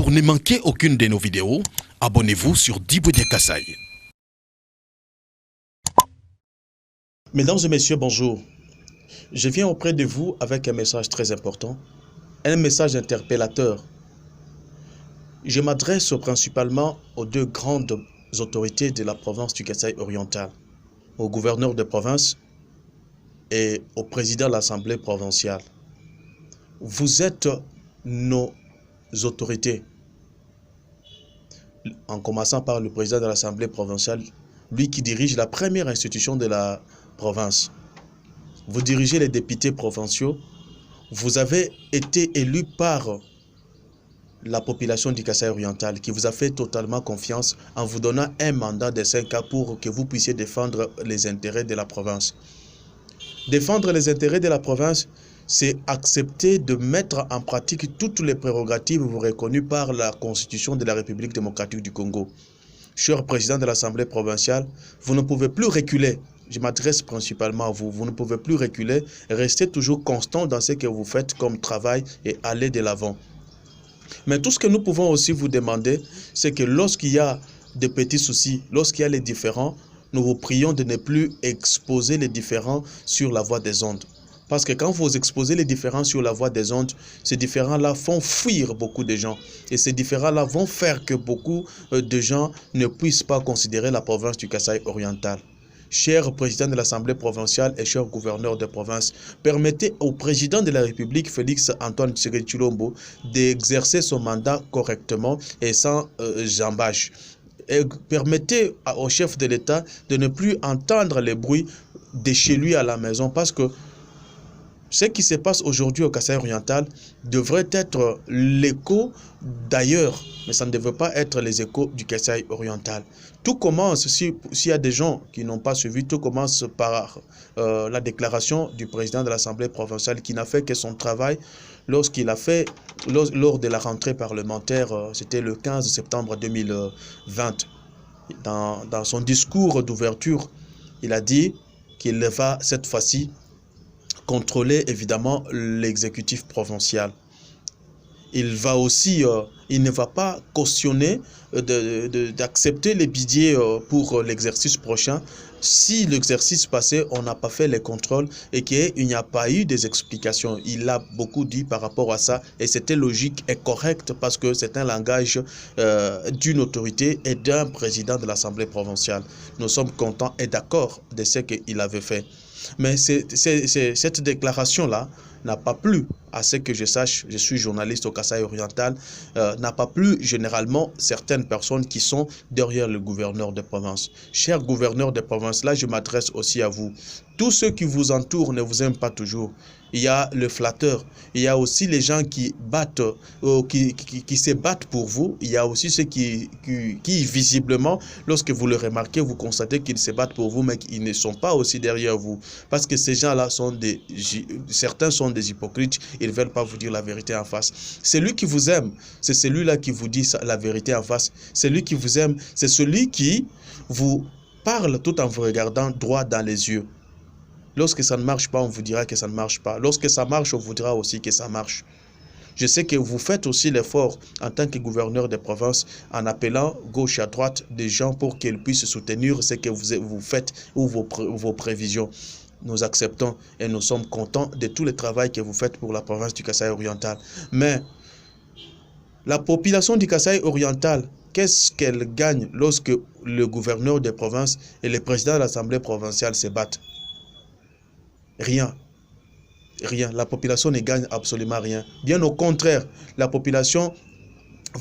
Pour ne manquer aucune de nos vidéos, abonnez-vous sur Diboudia Kassai. Mesdames et messieurs, bonjour. Je viens auprès de vous avec un message très important, un message interpellateur. Je m'adresse principalement aux deux grandes autorités de la province du Kassai oriental, au gouverneur de province et au président de l'Assemblée provinciale. Vous êtes nos autorités, en commençant par le président de l'Assemblée provinciale, lui qui dirige la première institution de la province. Vous dirigez les députés provinciaux. Vous avez été élu par la population du Kassai oriental qui vous a fait totalement confiance en vous donnant un mandat de 5 ans pour que vous puissiez défendre les intérêts de la province. Défendre les intérêts de la province, c'est accepter de mettre en pratique toutes les prérogatives reconnues par la Constitution de la République démocratique du Congo. Cher président de l'Assemblée provinciale, vous ne pouvez plus reculer. Je m'adresse principalement à vous. Vous ne pouvez plus reculer. Restez toujours constant dans ce que vous faites comme travail et allez de l'avant. Mais tout ce que nous pouvons aussi vous demander, c'est que lorsqu'il y a des petits soucis, lorsqu'il y a les différends, nous vous prions de ne plus exposer les différends sur la voie des ondes. Parce que quand vous exposez les différends sur la voie des ondes, ces différends-là font fuir beaucoup de gens. Et ces différends-là vont faire que beaucoup de gens ne puissent pas considérer la province du Kassai oriental. Cher président de l'Assemblée provinciale et cher gouverneur de province, permettez au président de la République, Félix Antoine Tshisekedi Tshilombo, d'exercer son mandat correctement et sans jambage. Et permettez au chef de l'État de ne plus entendre les bruits de chez lui à la maison, parce que ce qui se passe aujourd'hui au Kassai oriental devrait être l'écho d'ailleurs, mais ça ne devrait pas être les échos du Kassai oriental. Tout commence, s'il y a des gens qui n'ont pas suivi, tout commence par la déclaration du président de l'Assemblée provinciale qui n'a fait que son travail lorsqu'il a fait, lors de la rentrée parlementaire, c'était le 15 septembre 2020. Dans son discours d'ouverture, il a dit qu'il va cette fois-ci contrôler évidemment l'exécutif provincial. Il va aussi, il ne va pas cautionner d'accepter les budgets pour l'exercice prochain si l'exercice passé, on n'a pas fait les contrôles et qu'il n'y a pas eu des explications. Il a beaucoup dit par rapport à ça et c'était logique et correct parce que c'est un langage d'une autorité et d'un président de l'Assemblée provinciale. Nous sommes contents et d'accord de ce qu'il avait fait. Mais cette déclaration-là n'a pas plu, à ce que je sache, je suis journaliste au Kassai oriental, n'a pas plu généralement certaines personnes qui sont derrière le gouverneur de province. Cher gouverneur de province, là je m'adresse aussi à vous. Tous ceux qui vous entourent ne vous aiment pas toujours. Il y a le flatteur, il y a aussi les gens qui battent, qui se battent pour vous. Il y a aussi ceux qui visiblement, lorsque vous le remarquez, vous constatez qu'ils se battent pour vous, mais qu'ils ne sont pas aussi derrière vous. Parce que ces gens-là certains sont des hypocrites, ils ne veulent pas vous dire la vérité en face. Celui qui vous aime, c'est celui-là qui vous dit la vérité en face. Celui qui vous aime, c'est celui qui vous parle tout en vous regardant droit dans les yeux. Lorsque ça ne marche pas, on vous dira que ça ne marche pas. Lorsque ça marche, on vous dira aussi que ça marche. Je sais que vous faites aussi l'effort en tant que gouverneur de province en appelant gauche à droite des gens pour qu'ils puissent soutenir ce que vous faites ou vos prévisions. Nous acceptons et nous sommes contents de tout le travail que vous faites pour la province du Kassai oriental. Mais la population du Kassai oriental, qu'est-ce qu'elle gagne lorsque le gouverneur de province et le président de l'Assemblée provinciale se battent? Rien. Rien. La population ne gagne absolument rien. Bien au contraire, la population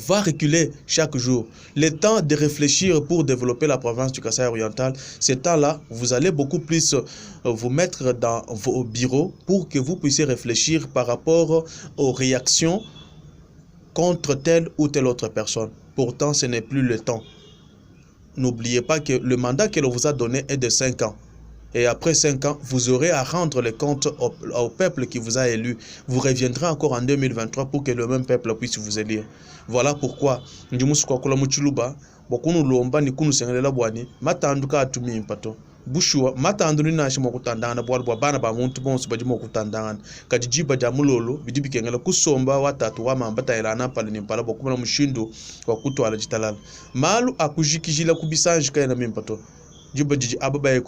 va reculer chaque jour. Le temps de réfléchir pour développer la province du Kassai oriental, ce temps-là, vous allez beaucoup plus vous mettre dans vos bureaux pour que vous puissiez réfléchir par rapport aux réactions contre telle ou telle autre personne. Pourtant, ce n'est plus le temps. N'oubliez pas que le mandat que l'on vous a donné est de 5 ans. Et après 5 ans, vous aurez à rendre les comptes au peuple qui vous a élu. Vous reviendrez encore en 2023 pour que le même peuple puisse vous élire. Voilà pourquoi bushua mata anduni na shimo kutandana bwa bana ba muntu bonso bajimo kutandana kati jiba jamulolo bidibi kengela kusomba watatu wa mamba tairana pale ni pala bokumana mushindo wa kutwala jitalala malu akujikijila kubisanji kayena mimpato juba jiji ababaye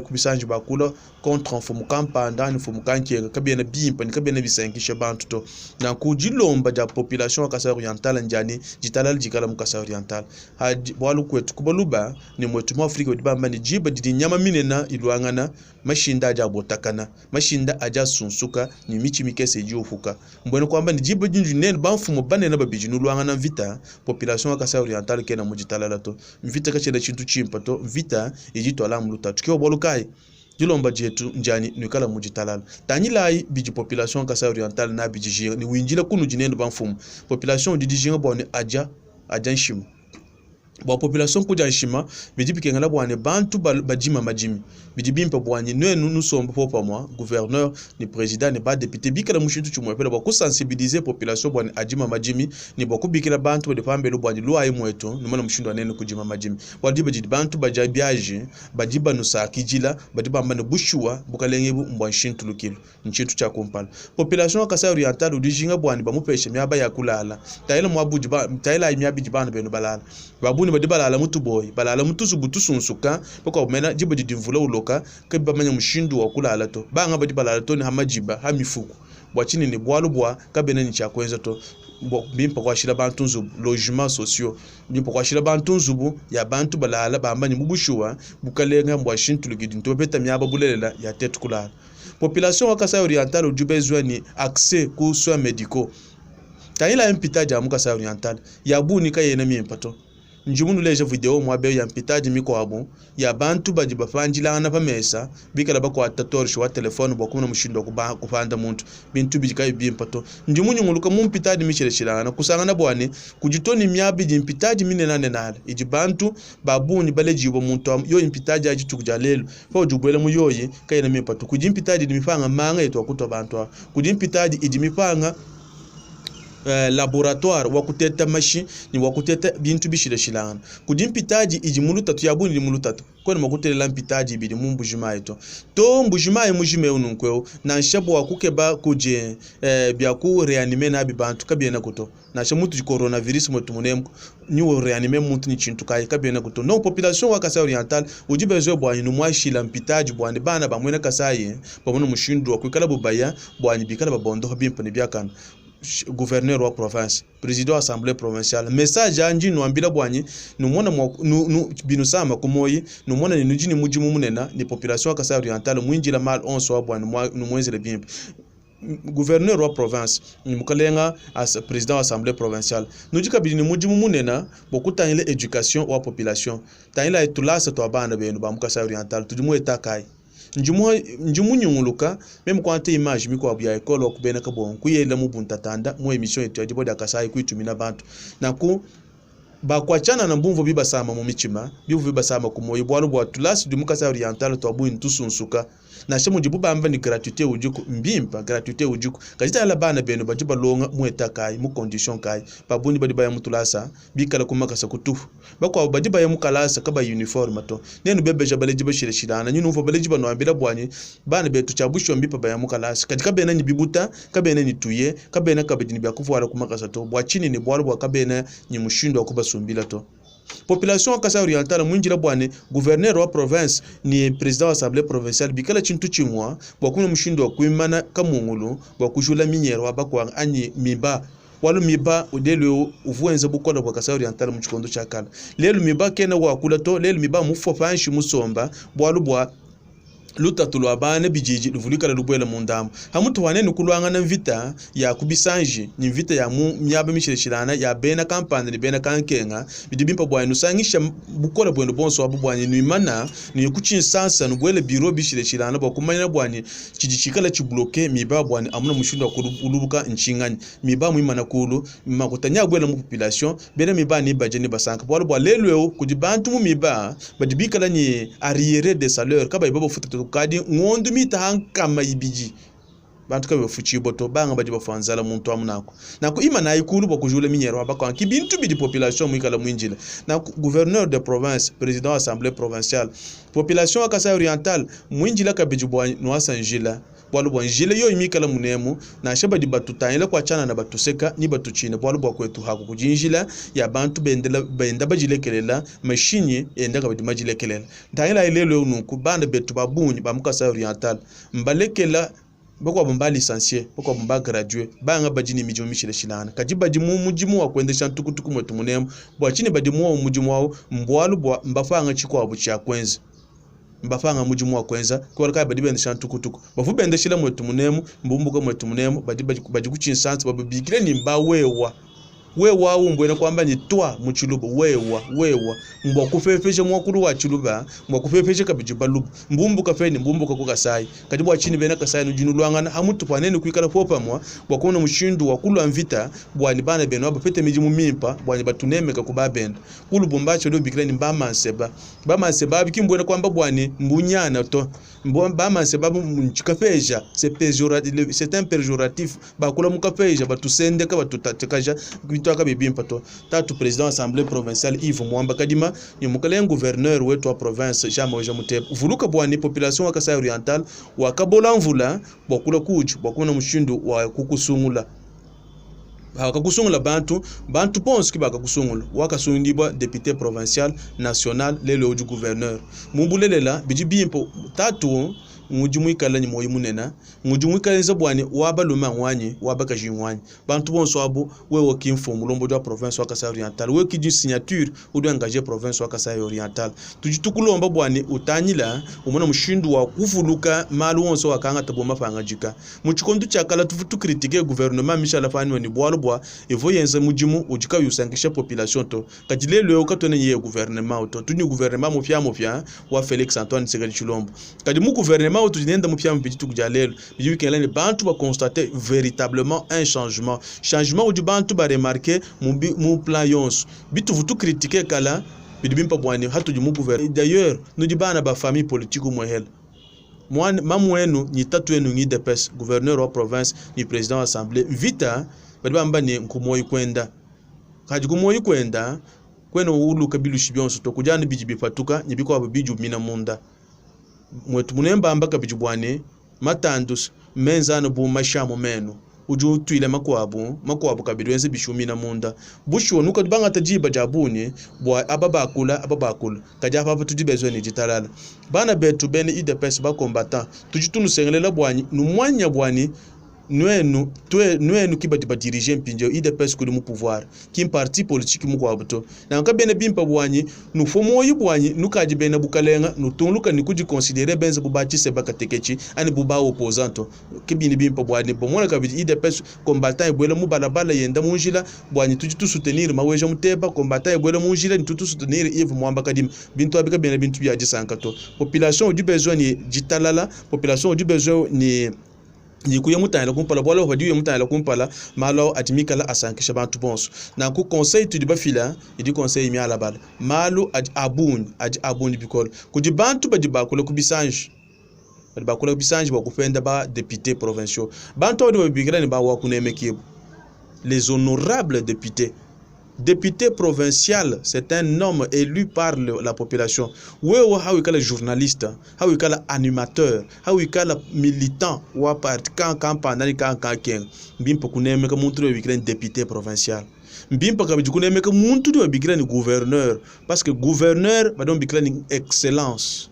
kubisanji bakula contre enfomu kampanda ni fomu kankiega kabena bimpa ni kabena bisankisha bantu to na kujilomba ja population ya Kasai Oriental njani jitalala jikala mu Kasai Oriental hadi bwalu kwetu kubaluba ni mwetu mu Afrika dibamba ni jiba didi nyama minena ilwangana mashinda aja botakana mashinda aja sunsuka ni michi mikese jufuka mbone kwamba ni jiba jinju nene banfumo banena babiji nulwangana vita population ya Kasai Oriental kena mu jitalala to mvita kachela chintu chimpa to vita ejitwala muluta tukiwa bolukai jilomba jetu njani nikala mujitalala tanyilai biji population Kasai Oriental na biji jinga ni winjila kunu jinendo banfumu population didi jinga bone aja nshima ba population kuja nshima biji bikengala bwane bantu bajima majimi biji bimpa bwane nous sommes popa moi gouverneur ni président ni ba député bikala mushintu chumwe pela ba kusensibiliser population bwane ajima majimi ni ba kubikila bantu de pambelo bwane lo ayi mweto ni mwana mushindo anene kujima majimi wadi biji bantu bajabiaje bajiba nusakijila badiba mbane bushua bukalengebu mbwanshintu lukilo nchintu cha kompala population Kasai Oriental udijinga bwane ba mupeshe myaba yakulala tayela mwabuji ba tayela imyabiji bana beno balala babuni balala mutu boy balala mutu subutu sunsuka poko mena jiba didimvula uloka keba manya mushindu wa kulala to banga balala to ni hamajiba hamifuku bwachini ni bwalu bwa kabena ni chakwenza to bimpa kwa shira bantu nzubu logement sociaux bimpa kwa shira bantu nzubu ya bantu balala bamba ni mubushuwa bukalenga mbwashintu lugidinto beta myaba bulelela ya tetu kulala population wa Kasai Oriental ujubezwa ni accès ku soins médicaux tayila impitaji ya Kasai Oriental ya buni ka yena mimpato njumunu leje video mwabe ya mpitaji miko abu ya bantu bajiba fanjila na pamesa bikala bako atatorshi wa telefone bokuna mushindo kupanda muntu bintu bijika bimpato njumunyu nguluka mu mpitaji mishireshirana kusangana bwane kujitoni myabi jimpitaji minenane nale iji bantu babuni balejibo muntu yo impitaji ajitukja lelo fa ujubwele mu yoyi kayena mimpato kujimpitaji dimifanga manga yetu akutwa bantu kujimpitaji iji mifanga laboratoire wakuteta mashi ni wakuteta bintu bishireshilana kudimpitaji ijimulutatu yabuni limulutatu kwani makutelela mpitaji bidi mumbujima to mbujima mujime ununkweo na nshabu wakukeba kuje byaku reanime na bibantu kabiena kuto na shamutu coronavirus mutumune ni reanime muntu ni chintu kai kabiena kuto no population wa Kasai Oriental ujibezo bwanyi numwashila mpitaji bwani bana bamwena Kasai bamuno mushindu wakukala bubaya bwanyi bikala babondo bimpo ni byakana gouverneur wa province président assemblée provinciale message anji nuambila bwanyi numona binusama kumoyi numona ni nujini mujimu munena ni population Kasai Oriental mwinjila mal 11 wa bwanyi numwenzele bimpe gouverneur wa province ni mukalenga as président wa assemblée provinciale nujika bidini mujimu munena bokutanyile education wa population tanyila etulasa to abana benu ba Kasai Oriental tujimu etakai njumu nyunguluka meme kwante image miko abuya ekolo okubena kabon kuyela mu buntatanda mu emission etu ajibo da Kasai kuitumina bantu naku bakwachana na mbumvo bibasama mu michima bivu bibasama ku moyo bwalu bwa tulasi du Kasai Oriental to abu ntusunsuka na shemu jibu bamba ni gratuité ujuku mbimpa gratuité ujuku kajita la bana beno bajiba longa mu etakai mu condition kai babuni badiba ya mutulasa bikala kumakasa kutufu bakwa badiba ya mukalasa kaba uniforme to nenu bebeja balejiba shireshirana nyinu mvo balejiba no ambira bwanyi bana betu chabusho mbipa ba ya mukalasa katika bena ni bibuta kabena ni tuye kabena kabedini bya kufuara kumakasa to bwachini ni bwalu bwa kabena ni mushindo akubasumbila to population wa Kasai Oriental mwinjira bwane gouverneur wa province ni président wa assemblée provinciale bikala chintu chimwa bwakuna mushindo wa kuimana kamungulu bwakujula minyero abakwa anyi miba walu miba udelo uvuenze bukola bwa Kasai Oriental mu chikondo chakala lelo miba kena wakula to lelo miba mufofanshi musomba bwalu bwa lutatu abane bijiji luvulika lubwela mundamo hamutu wanene kulwanga na vita ya kubisanji ni vita ya myaba mishireshirana ya bena kampani ni bena kankenga bidibimpa bwanu sangisha bukola bwendo bonso abubwani ni mana ni kuchinsansa nubwele biro bishireshirana bakumanya bwani chijichikala chibloke miba bwani amuna mushindo kulubuka nchingani miba mwimana kulu makutanya bwela mu population bena miba ni baje ni basanka bwalo bwa lelo kudibantu mu miba badibikala ni arriéré de salaire kaba ibabo futa kadi ngondu mita hankama ibiji bantu kabe fuchi boto banga badi bafanzala muntu amunako nako ima na ikulu bokujule minyero abako kibintu bidi population mwikala mwinjile na gouverneur de province président assemblée provinciale population ya Kasai Oriental mwinjila kabijibwa no sanjila bwalu bwanjile yo imikala munemu na shaba di batutanyela kwa chana na batuseka ni batuchine bwalu bwa kwetu haku kujinjila ya bantu benda bajilekelela machine enda kabidi majilekelela ndayela ilelo nuku banda betu babunyi ba Kasai Oriental mbalekela bako bomba licencié bako bomba gradué banga bajini mijomi shile shilana kajiba jimu mujimu wa kwendesha tukutuku mwetu munemu bwa chini badimu wa mujimu wao mbwalu bwa mbafanga chiko abuchi ya kwenzi mbafanga mujimu wa kwenza kwa kai badi bendesha tukutuku bafu bendeshila mwetu munemu mbumbuka mwetu munemu badi kuchinsansi babikire ni mba wewa umbwena kwamba ni twa muchiluba wewa mbwa kufefeshe mwakuru wa chiluba mbwa kufefeshe kabijuba lubu mbumbuka feni mbumbuka ku Kasai kadi bwa chini bena Kasai no jinu lwangana hamutu panene kuikala popa mwa bwa kona mushindu wa kulu amvita bwa ni bana beno abafete mijimu mimpa bwa ni batunemeka kubabenda kulu bombacho do bikira ni bamanseba bikimbwena kwamba bwa ni mbunyana to bamanseba mchikafeja c'est un péjoratif bakula mukafeja batusendeka batutatekaja twaka bibimpa to tatu président assemblée provinciale Yves Mwamba Kadima nyumukale gouverneur wetu wa province Jean-Moja Mutepa vuluka bwani population wa Kasai Oriental wakabola mvula bokula kuju bokuna mushindu wa kukusungula bakakusungula bantu ponse ki bakakusungula wakasungibwa député provincial national lelo du gouverneur mumbulelela bijibimpo tatu mujimu ikala ni moyi munena mujimu ikala zabwani wabaluma ngwanyi wabakaji ngwanyi bantu bonso abo wewe kimfo mulombo de province wa Kasai Oriental we kiji signature udo engager province wa Kasai Oriental tujitukulomba bwani utanyila umona mushindu wa kuvuluka malu wonso wakanga taboma fangajika muchikondu chakala tufutu critiquer gouvernement Michel Afani ni bwalobwa evo yenza mujimu ujika yusangisha population to kadilelo katone ye gouvernement to tuni gouvernement mofia wa Félix Antoine Tshisekedi Tshilombo kadi mu gouvernement utuzinenda mupia mpiti tukujalelo biju kenela ni bantu ba constater véritablement un changement où du bantu ba remarquer mon plan yons bitu vutu critiquer kala bidibimpa bwani hatu du mu gouvernement d'ailleurs nous di bana ba famille politique mo hel mamu wenu ni tatu wenu ni DPS gouverneur wa province ni président assemblée vita badibamba ni nkumoyi kwenda kaji kumoyi kwenda kweno ulu kabilu shibionso to kujani bijibi fatuka nyibiko abiju mina munda mwetu munemba ambaka bijubwane matandus menzana bu mashamo meno uju tuile makwabu kabidwenze bishumina munda bushu nuka banga tajiba jabuni bwa ababakula kaja papa tujibezo ni jitalala bana betu bene IDPS ba combattant tujitunu sengelela bwani numwanya bwani nuenu kibati ba diriger mpinjo IDPS kuli mu pouvoir kim parti politique mu kwabuto na nkabene bimpa bwanyi nufomo yibwanyi nukaji bene bukalenga nutuluka nikuji considérer benze bubachi se bakatekechi ani buba opposanto kibini bimpa bwanyi bomona kabidi IDPS combattant ebwela mu balabala yenda munjila bwanyi tujitu soutenir maweja muteba combattant ebwela munjila ni tutu soutenir Yves Mwamba Kadima bintu abika bene bintu bya jisankato population du besoin ni jitalala population du besoin ni kuya mutayela kumpala bwala wadiwe mutayela kumpala malo atimikala asankisha bantu bonso na ku conseil tu dibafila idi conseil mi ala bala malo abun bikol kudi bantu badibakula kubisanji badibakula kubisanji bakufenda ba député provinciaux bantu wadi bigira ni ba wakunemekibu les honorables député provincial, c'est un homme élu par la population. Wewe hawikala journaliste, hawikala animateur, hawikala militant, wa part campagne kan mbimpa kunemeka muntu we bikira député provincial. Mbimpa kabijukunemeka muntu we bikira ni gouverneur parce que gouverneur badon bikira ni excellence.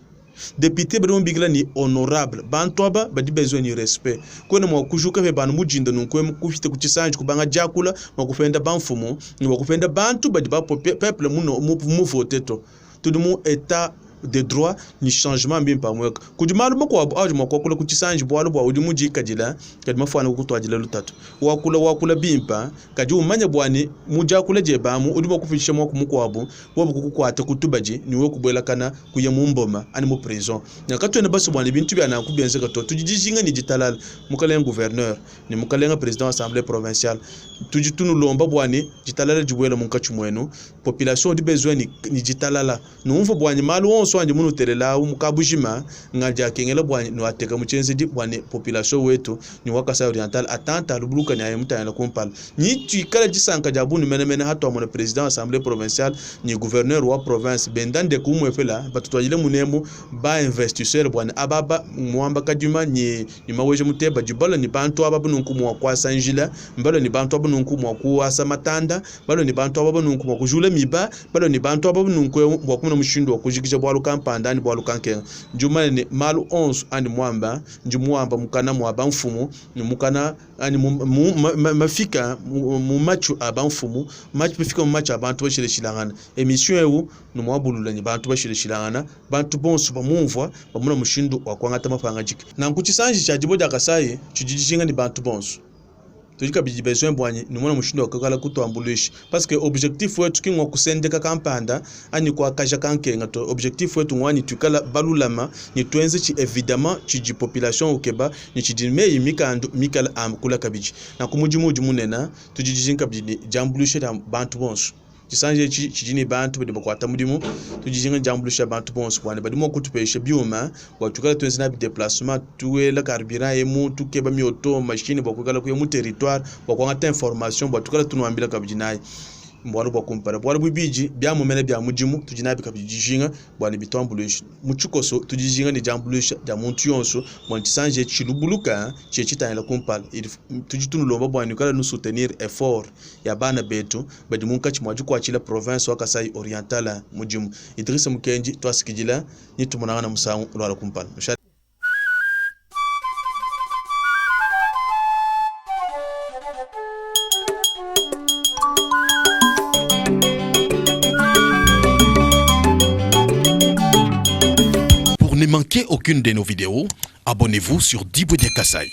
Député badon bigla ni honorable bantoba badi besoin ni respect kone mwa kujuka fe banu mujinda nunkwe kufite kuchisanji kubanga jakula makufenda banfumo ni wakufenda bantu badi ba peuple mu voter to tout mu état de droit ni changement bien pa mweka kujumalu mako aju makokula kuchisanji bwalo bwa udi mujika jila kadi mafana kutwa jila lutatu wakula bimpa kadi umanya bwani mujakula jebamu udi bakufisha mwako mukwabu bobo kukukwata kutubaji niwe kubwela kana kuya mumboma ani mu prison nakatwe ne baso bwani bintu bya nakubenze kato tujijinga ni jitalal mukalenga gouverneur ni mukalenga président assemblée provinciale tujitunu lomba bwani jitalala jibwela munkachu mwenu population di besoin ni jitalala numva bwani malu bonso anje munu telela umukabujima ngaja kengela bwani no ateka muchenze di bwani population wetu ni wakasa oriental atanta lubuluka ni ayemta na kumpala ni tuikala jisanka jabunu mene hatu amona president assemblée provinciale ni gouverneur wa province bendande kumwefela batutwajile munemo ba investisseur bwani ababa mwamba kaduma ni maweje muteba jibala ni bantu ababa nunkumwa kwa sanjila mbalo ni bantu ababa nunkumwa kwa samatanda balo ni bantu ababa nunkumwa kujula miba balo ni bantu ababa nunkwe bwakumuna mushindo wakujikija bwalu kampanda ni bwalu kanke njuma ni malu 11 ani mwamba njumuamba mukana mwaba mfumu ni mukana ani mafika mu machu aba mfumu machu bifika mu machu abantu bashire shilangana emission ewu no mwabulula ni bantu bashire shilangana bantu bonso bamumvwa bamuna mushindo wakwangata mafanga jiki na nkuchisanji cha jiboja kasaye chujijinga ni bantu bonso tujika besoin bwanye ni mwana mushindo wakakala kutuambulishi parce que objectif wetu kingwa kusendeka kampanda ani kwa kaja kankenga to objectif wetu ngwani tukala balulama ni tuenze chi évidemment chi population ukeba ni chi dime mikala amkula kabiji na kumujimuji munena tujijinga bidi jambulishi da bantu bonso chisanje chijini bantu bidi bakwata mudimu tujijinga jambulisha bantu bonso kwane badimo kutupesha bioma watukala tuenze na déplacement tuela carburant emu tukeba mioto machine bakukala ku mu territoire bakwanga information batukala tunwambila kabijinayi mbwanu bakumpara bwala bibiji bya mumene bya mujimu tujinabi kabijinga bwani bitombulisha muchukoso tujijinga ni jambulisha da muntu yonso mwantisanje chilubuluka chechitanyela kumpala tujitunulomba bwani kala nu soutenir effort ya bana betu badi munka chimwaju kwa chila province wa Kasai Oriental mujimu Idrissa Mukenji twasikijila nitumunana musangu lwala kumpala. Pour ne manquer aucune de nos vidéos, abonnez-vous sur Diboudia Kasai.